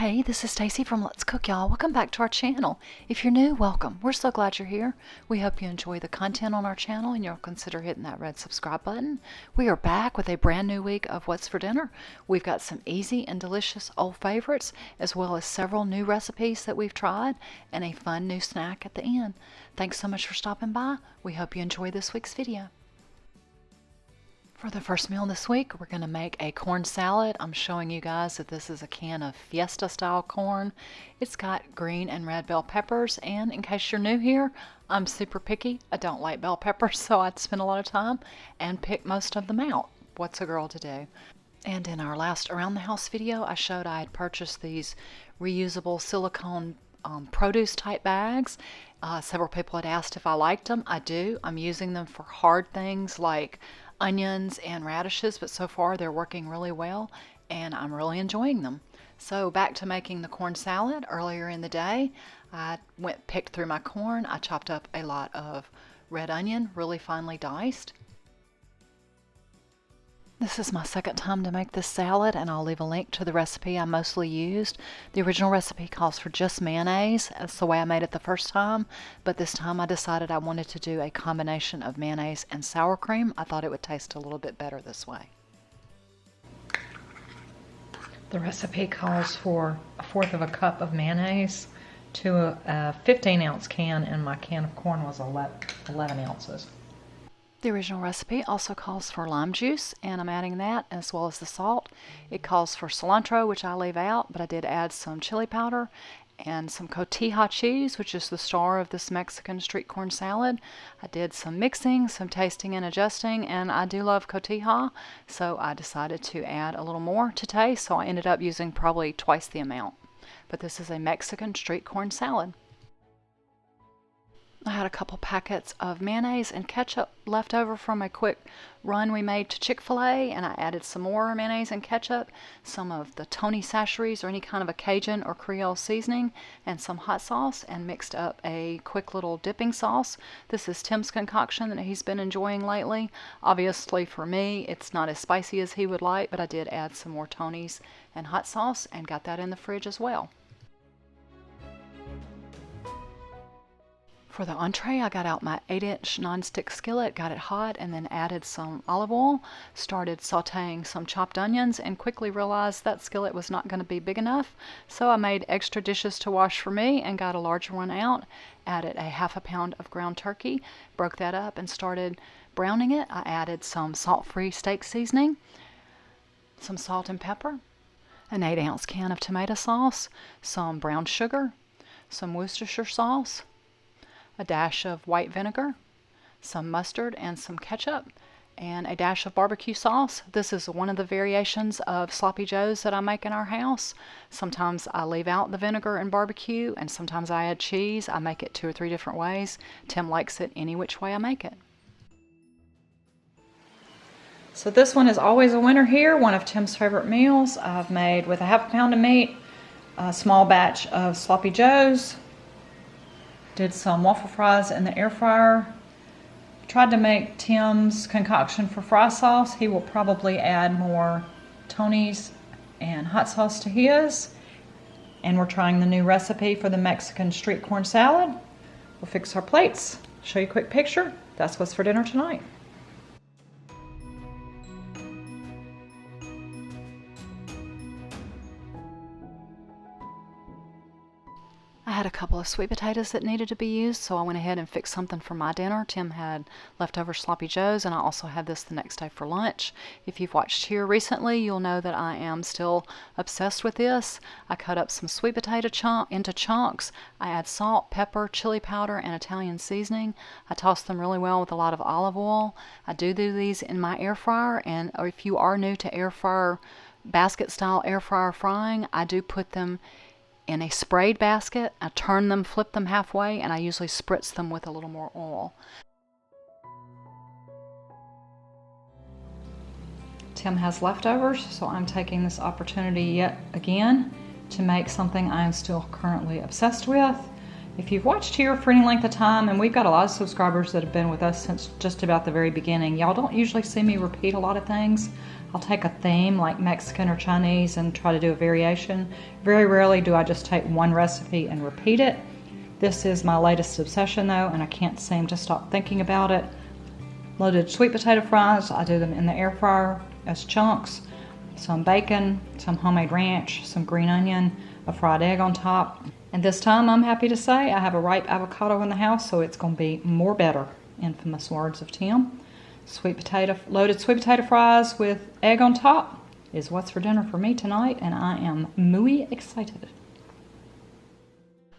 Hey, this is Stacy from Let's Cook, y'all. Welcome back to our channel. If you're new, welcome. We're so glad you're here. We hope you enjoy the content on our channel and you'll consider hitting that red subscribe button. We are back with a brand new week of What's for Dinner. We've got some easy and delicious old favorites, as well as several new recipes that we've tried and a fun new snack at the end. Thanks so much for stopping by. We hope you enjoy this week's video. For the first meal this week, we're going to make a corn salad. I'm showing you guys that this is a can of Fiesta style corn. It's got green and red bell peppers, and in case you're new here, I'm super picky. I don't like bell peppers, so I'd spend a lot of time and pick most of them out. What's a girl to do? And in our last Around the House video, I showed I had purchased these reusable silicone produce type bags. Several people had asked if I liked them. I do. I'm using them for hard things like onions and radishes, but so far they're working really well and I'm really enjoying them. So back to making the corn salad. Earlier in the day, I picked through my corn. I chopped up a lot of red onion, really finely diced. This is my second time to make this salad, and I'll leave a link to the recipe I mostly used. The original recipe calls for just mayonnaise. That's the way I made it the first time, but this time I decided I wanted to do a combination of mayonnaise and sour cream. I thought it would taste a little bit better this way. The recipe calls for 1/4 cup of mayonnaise to a 15-ounce can, and my can of corn was 11 ounces. The original recipe also calls for lime juice, and I'm adding that as well as the salt. It calls for cilantro, which I leave out, but I did add some chili powder and some cotija cheese, which is the star of this Mexican street corn salad. I did some mixing, some tasting and adjusting, and I do love cotija, so I decided to add a little more to taste, so I ended up using probably twice the amount. But this is a Mexican street corn salad. I had a couple packets of mayonnaise and ketchup left over from a quick run we made to Chick-fil-A, and I added some more mayonnaise and ketchup, some of the Tony Chachere's or any kind of a Cajun or Creole seasoning, and some hot sauce, and mixed up a quick little dipping sauce. This is Tim's concoction that he's been enjoying lately. Obviously for me, it's not as spicy as he would like, but I did add some more Tony's and hot sauce and got that in the fridge as well. For the entree, I got out my 8-inch nonstick skillet, got it hot, and then added some olive oil, started sauteing some chopped onions, and quickly realized that skillet was not going to be big enough, so I made extra dishes to wash for me and got a larger one out, added a 1/2 pound of ground turkey, broke that up and started browning it. I added some salt-free steak seasoning, some salt and pepper, an 8-ounce can of tomato sauce, some brown sugar, some Worcestershire sauce, a dash of white vinegar, some mustard and some ketchup, and a dash of barbecue sauce. This is one of the variations of sloppy joes that I make in our house. Sometimes I leave out the vinegar and barbecue, and sometimes I add cheese. I make it 2 or 3 different ways. Tim likes it any which way I make it. So this one is always a winner here, one of Tim's favorite meals. I've made with a 1/2 pound of meat, a small batch of sloppy joes, did some waffle fries in the air fryer. Tried to make Tim's concoction for fry sauce. He will probably add more Tony's and hot sauce to his. And we're trying the new recipe for the Mexican street corn salad. We'll fix our plates, show you a quick picture. That's what's for dinner tonight. I had a couple of sweet potatoes that needed to be used, so I went ahead and fixed something for my dinner. Tim had leftover sloppy joes, and I also had this the next day for lunch. If you've watched here recently, you'll know that I am still obsessed with this. I cut up some sweet potato into chunks. I add salt, pepper, chili powder, and Italian seasoning. I toss them really well with a lot of olive oil. I do these in my air fryer, and if you are new to air fryer, basket style air fryer frying, I do put them in a sprayed basket. I turn them, flip them halfway, and I usually spritz them with a little more oil. Tim has leftovers, so I'm taking this opportunity yet again to make something I am still currently obsessed with. If you've watched here for any length of time, and we've got a lot of subscribers that have been with us since just about the very beginning, y'all don't usually see me repeat a lot of things. I'll take a theme like Mexican or Chinese and try to do a variation. Very rarely do I just take one recipe and repeat it. This is my latest obsession though, and I can't seem to stop thinking about it. Loaded sweet potato fries, I do them in the air fryer as chunks. Some bacon, some homemade ranch, some green onion, a fried egg on top. And this time I'm happy to say I have a ripe avocado in the house, so it's going to be more better. Infamous words of Tim. Loaded sweet potato fries with egg on top is what's for dinner for me tonight, and I am muy excited.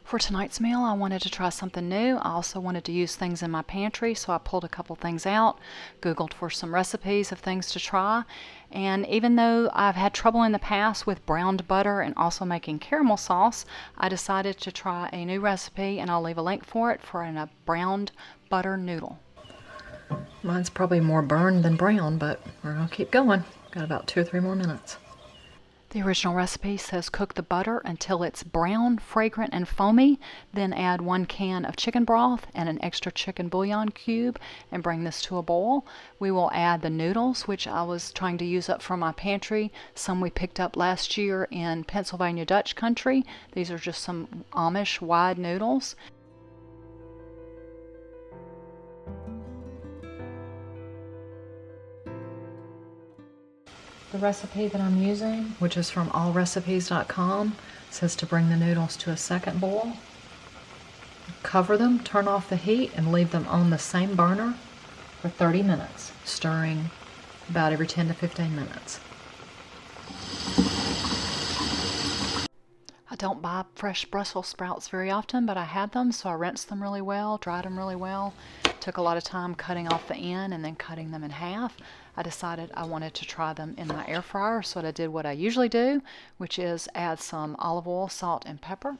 For tonight's meal, I wanted to try something new. I also wanted to use things in my pantry, so I pulled a couple things out, Googled for some recipes of things to try, and even though I've had trouble in the past with browned butter and also making caramel sauce, I decided to try a new recipe, and I'll leave a link for it, for a browned butter noodle. Mine's probably more burned than brown, but we're going to keep going. Got about 2 or 3 more minutes. The original recipe says cook the butter until it's brown, fragrant, and foamy. Then add 1 can of chicken broth and an extra chicken bouillon cube and bring this to a boil. We will add the noodles, which I was trying to use up from my pantry. Some we picked up last year in Pennsylvania Dutch country. These are just some Amish wide noodles. The recipe that I'm using, which is from allrecipes.com, says to bring the noodles to a second boil. Cover them, turn off the heat, and leave them on the same burner for 30 minutes, stirring about every 10 to 15 minutes. I don't buy fresh Brussels sprouts very often, but I had them, so I rinsed them really well, dried them really well. Took a lot of time cutting off the end and then cutting them in half. I decided I wanted to try them in my air fryer, so I did what I usually do, which is add some olive oil, salt, and pepper.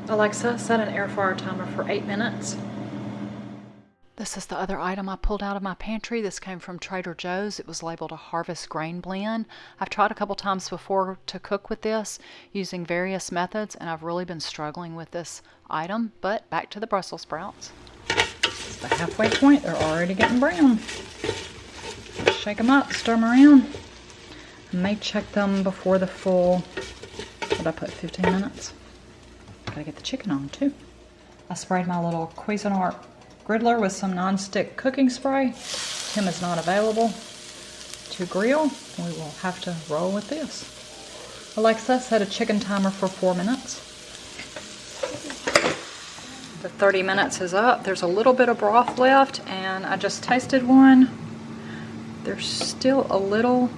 Alexa, set an air fryer timer for 8 minutes. This is the other item I pulled out of my pantry. This came from Trader Joe's. It was labeled a Harvest Grain Blend. I've tried a couple times before to cook with this using various methods, and I've really been struggling with this item. But back to the Brussels sprouts. It's the halfway point. They're already getting brown. Shake them up, stir them around. I may check them before the full, what did I put, 15 minutes? Gotta get the chicken on too. I sprayed my little Cuisinart griddler with some non-stick cooking spray. Tim is not available to grill. We will have to roll with this. Alexa, set a chicken timer for 4 minutes. The 30 minutes is up. There's a little bit of broth left, and I just tasted one. They're still a little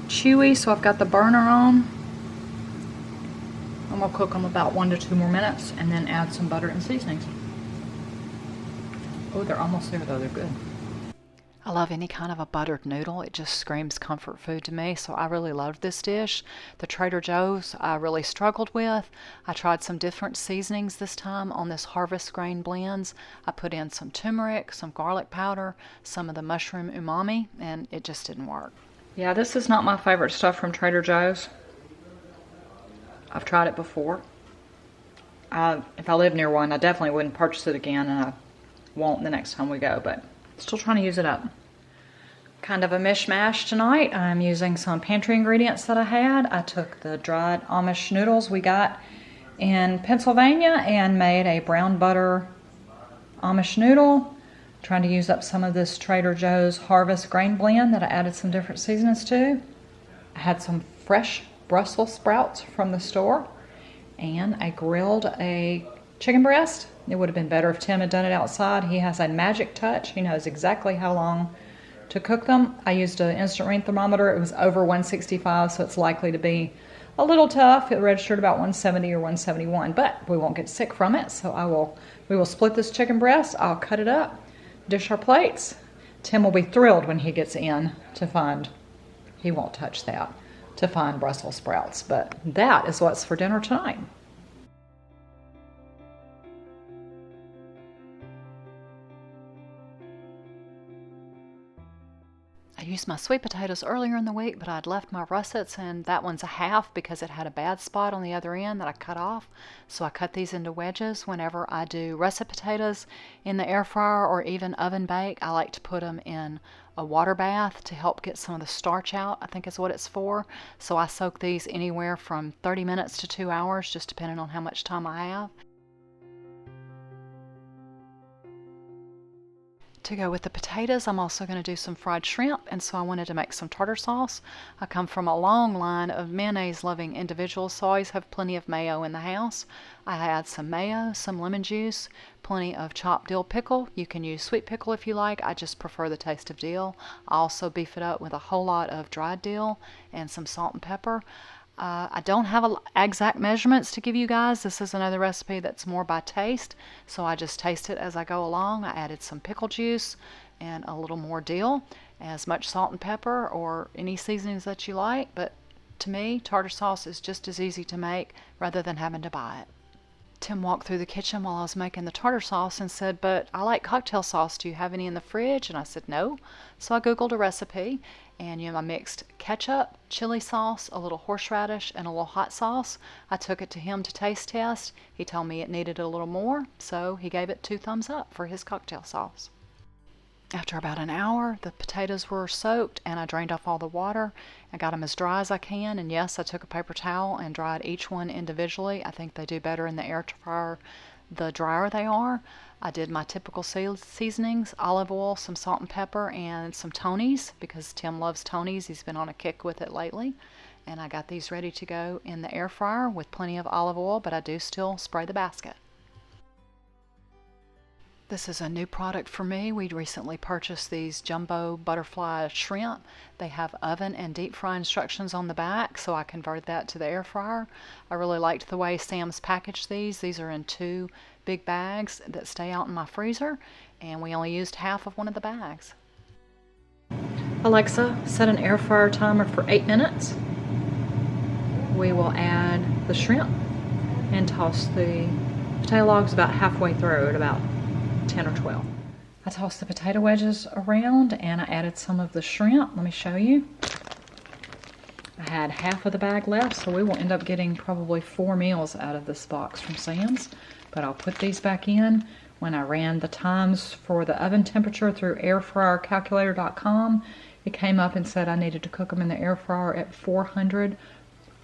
chewy, so I've got the burner on. I'm gonna cook them about 1 to 2 more minutes and then add some butter and seasonings. Oh, they're almost there though, they're good. I love any kind of a buttered noodle. It just screams comfort food to me, so I really loved this dish. The Trader Joe's I really struggled with. I tried some different seasonings this time on this Harvest Grain Blends. I put in some turmeric, some garlic powder, some of the mushroom umami, and it just didn't work. Yeah, this is not my favorite stuff from Trader Joe's. I've tried it before. If I live near one, I definitely wouldn't purchase it again, and I won't the next time we go, but still trying to use it up. Kind of a mishmash tonight. I'm using some pantry ingredients that I had. I took the dried Amish noodles we got in Pennsylvania and made a brown butter Amish noodle. Trying to use up some of this Trader Joe's Harvest Grain Blend that I added some different seasonings to. I had some fresh Brussels sprouts from the store, and I grilled a chicken breast. It would have been better if Tim had done it outside. He has a magic touch. He knows exactly how long to cook them. I used an instant ring thermometer. It was over 165, so it's likely to be a little tough. It registered about 170 or 171, but we won't get sick from it. So we will split this chicken breast. I'll cut it up, dish our plates. Tim will be thrilled when he gets in to find, he won't touch that, to find Brussels sprouts. But that is what's for dinner tonight. I used my sweet potatoes earlier in the week, but I'd left my russets, and that one's a half because it had a bad spot on the other end that I cut off. So I cut these into wedges. Whenever I do russet potatoes in the air fryer or even oven bake, I like to put them in a water bath to help get some of the starch out, I think is what it's for. So I soak these anywhere from 30 minutes to 2 hours, just depending on how much time I have. To go with the potatoes, I'm also going to do some fried shrimp, and so I wanted to make some tartar sauce. I come from a long line of mayonnaise-loving individuals, so I always have plenty of mayo in the house. I add some mayo, some lemon juice, plenty of chopped dill pickle. You can use sweet pickle if you like. I just prefer the taste of dill. I also beef it up with a whole lot of dried dill and some salt and pepper. I don't have exact measurements to give you guys. This is another recipe that's more by taste, so I just taste it as I go along. I added some pickle juice and a little more dill, as much salt and pepper or any seasonings that you like, but to me, tartar sauce is just as easy to make rather than having to buy it. Tim walked through the kitchen while I was making the tartar sauce and said, "But I like cocktail sauce. Do you have any in the fridge?" And I said, "No." So I Googled a recipe, and I mixed ketchup, chili sauce, a little horseradish, and a little hot sauce. I took it to him to taste test. He told me it needed a little more, so he gave it 2 thumbs up for his cocktail sauce. After about an hour, the potatoes were soaked, and I drained off all the water. I got them as dry as I can, and yes, I took a paper towel and dried each one individually. I think they do better in the air fryer the drier they are. I did my typical seasonings, olive oil, some salt and pepper, and some Tony's, because Tim loves Tony's. He's been on a kick with it lately. And I got these ready to go in the air fryer with plenty of olive oil, but I do still spray the basket. This is a new product for me. We recently purchased these jumbo butterfly shrimp. They have oven and deep fry instructions on the back, so I converted that to the air fryer. I really liked the way Sam's packaged these. These are in 2 big bags that stay out in my freezer, and we only used half of one of the bags. Alexa, set an air fryer timer for 8 minutes. We will add the shrimp and toss the potato logs about halfway through at about 10 or 12. I tossed the potato wedges around and I added some of the shrimp. Let me show you. I had half of the bag left, so we will end up getting probably 4 meals out of this box from Sam's. But I'll put these back in. When I ran the times for the oven temperature through airfryercalculator.com, it came up and said I needed to cook them in the air fryer at 400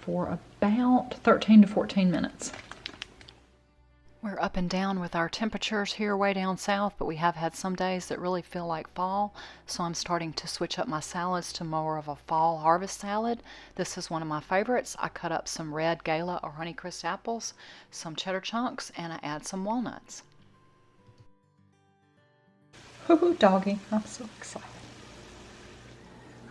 for about 13 to 14 minutes. We're up and down with our temperatures here way down south, but we have had some days that really feel like fall, so I'm starting to switch up my salads to more of a fall harvest salad. This is one of my favorites. I cut up some red gala or Honeycrisp apples, some cheddar chunks, and I add some walnuts. Hoo-hoo, doggy, I'm so excited.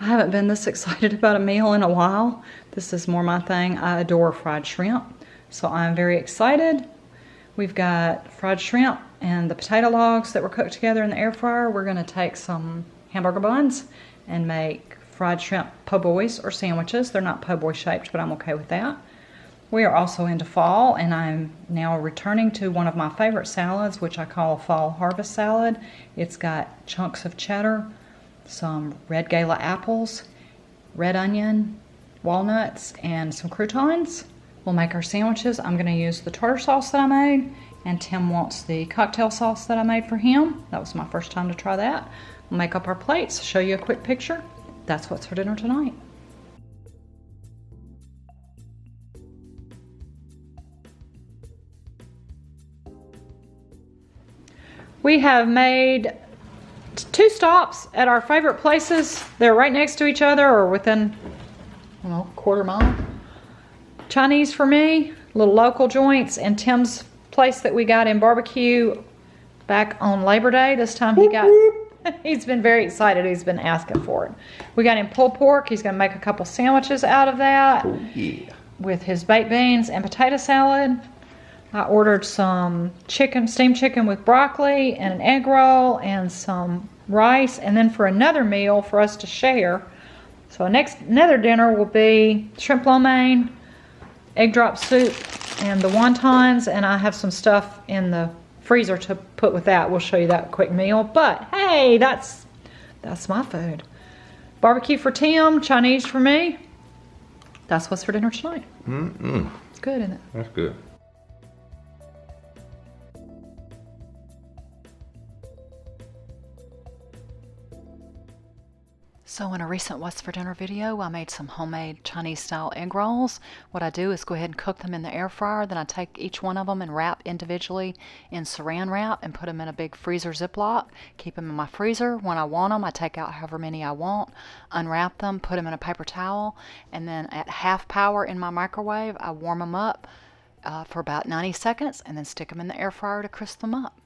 I haven't been this excited about a meal in a while. This is more my thing. I adore fried shrimp, so I'm very excited. We've got fried shrimp and the potato logs that were cooked together in the air fryer. We're going to take some hamburger buns and make fried shrimp po' boys or sandwiches. They're not po' boy shaped, but I'm okay with that. We are also into fall, and I'm now returning to one of my favorite salads, which I call a fall harvest salad. It's got chunks of cheddar, some red gala apples, red onion, walnuts, and some croutons. We'll make our sandwiches. I'm going to use the tartar sauce that I made, and Tim wants the cocktail sauce that I made for him. That was my first time to try that. We'll make up our plates, show you a quick picture. That's what's for dinner tonight. We have made 2 stops at our favorite places. They're right next to each other or within, I don't know, quarter mile. Chinese for me, little local joints, and Tim's place that we got in barbecue back on Labor Day. This time he's been very excited. He's been asking for it. We got him pulled pork. He's going to make a couple sandwiches out of that. Oh, yeah. With his baked beans and potato salad. I ordered some chicken, steamed chicken with broccoli and an egg roll and some rice. And then for another meal for us to share. So another dinner will be shrimp lo mein, egg drop soup, and the wontons, and I have some stuff in the freezer to put with that. We'll show you that quick meal. But hey, that's my food. Barbecue for Tim, Chinese for me. That's what's for dinner tonight. Mm-mm. It's good, isn't it? That's good. So in a recent What's for Dinner video, I made some homemade Chinese style egg rolls. What I do is go ahead and cook them in the air fryer. Then I take each one of them and wrap individually in saran wrap and put them in a big freezer Ziploc. Keep them in my freezer. When I want them, I take out however many I want, unwrap them, put them in a paper towel, and then at half power in my microwave, I warm them up for about 90 seconds and then stick them in the air fryer to crisp them up.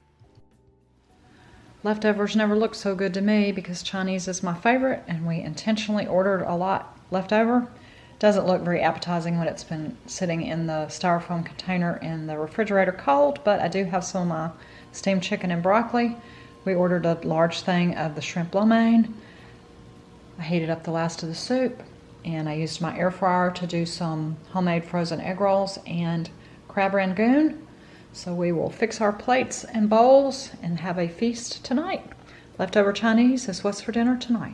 Leftovers never look so good to me because Chinese is my favorite and we intentionally ordered a lot left over. Doesn't look very appetizing when it's been sitting in the styrofoam container in the refrigerator cold, but I do have some of my steamed chicken and broccoli. We ordered a large thing of the shrimp lo mein. I heated up the last of the soup and I used my air fryer to do some homemade frozen egg rolls and crab rangoon. So we will fix our plates and bowls and have a feast tonight. Leftover Chinese is what's for dinner tonight.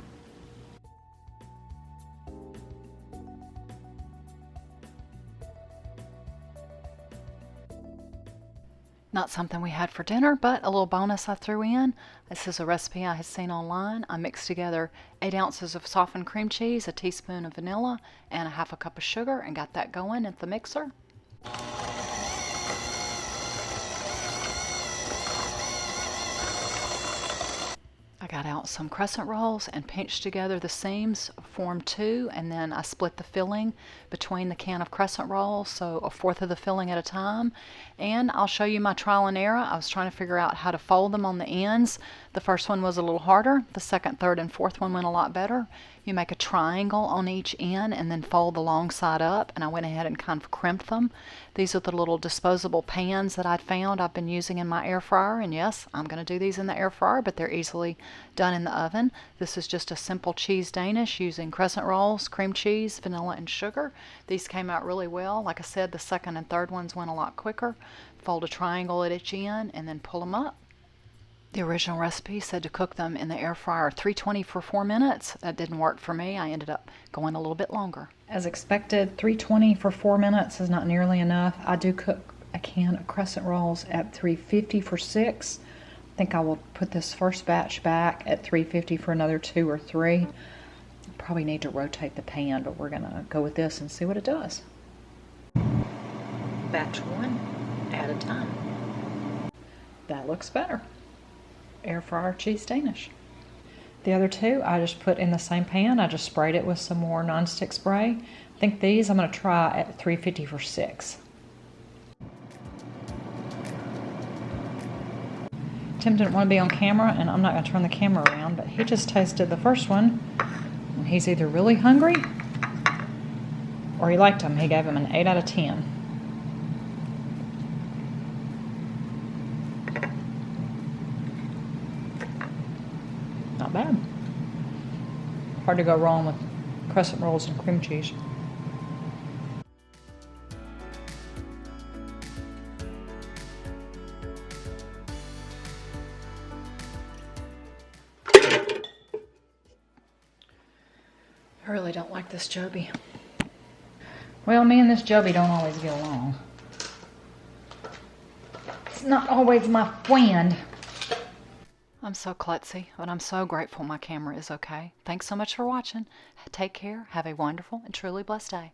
Not something we had for dinner, but a little bonus I threw in. This is a recipe I had seen online. I mixed together 8 ounces of softened cream cheese, a teaspoon of vanilla, and a half a cup of sugar, and got that going at the mixer. I got out some crescent rolls and pinched together the seams, formed 2, and then I split the filling between the can of crescent rolls, so 1/4 of the filling at a time. And I'll show you my trial and error. I was trying to figure out how to fold them on the ends. The first one was a little harder. The second, third, and fourth one went a lot better. You make a triangle on each end and then fold the long side up, and I went ahead and kind of crimped them. These are the little disposable pans that I'd found I've been using in my air fryer, and yes, I'm going to do these in the air fryer, but they're easily done in the oven. This is just a simple cheese Danish using crescent rolls, cream cheese, vanilla, and sugar. These came out really well. Like I said, the second and third ones went a lot quicker. Fold a triangle at each end and then pull them up. The original recipe said to cook them in the air fryer 320 for 4 minutes. That didn't work for me. I ended up going a little bit longer. As expected, 320 for 4 minutes is not nearly enough. I do cook a can of crescent rolls at 350 for 6. I think I will put this first batch back at 350 for another 2 or 3. Probably need to rotate the pan, but we're gonna go with this and see what it does. Batch 1 at a time. That looks better. Air fryer cheese Danish. The other 2 I just put in the same pan. I just sprayed it with some more nonstick spray. I think these I'm going to try at 350 for 6. Tim didn't want to be on camera, and I'm not going to turn the camera around, but he just tasted the first one, and he's either really hungry or he liked them. He gave them an 8 out of 10. Not bad. Hard to go wrong with crescent rolls and cream cheese. I really don't like this Joby. Well, me and this Joby don't always get along. It's not always my friend. I'm so klutzy, but I'm so grateful my camera is okay. Thanks so much for watching. Take care. Have a wonderful and truly blessed day.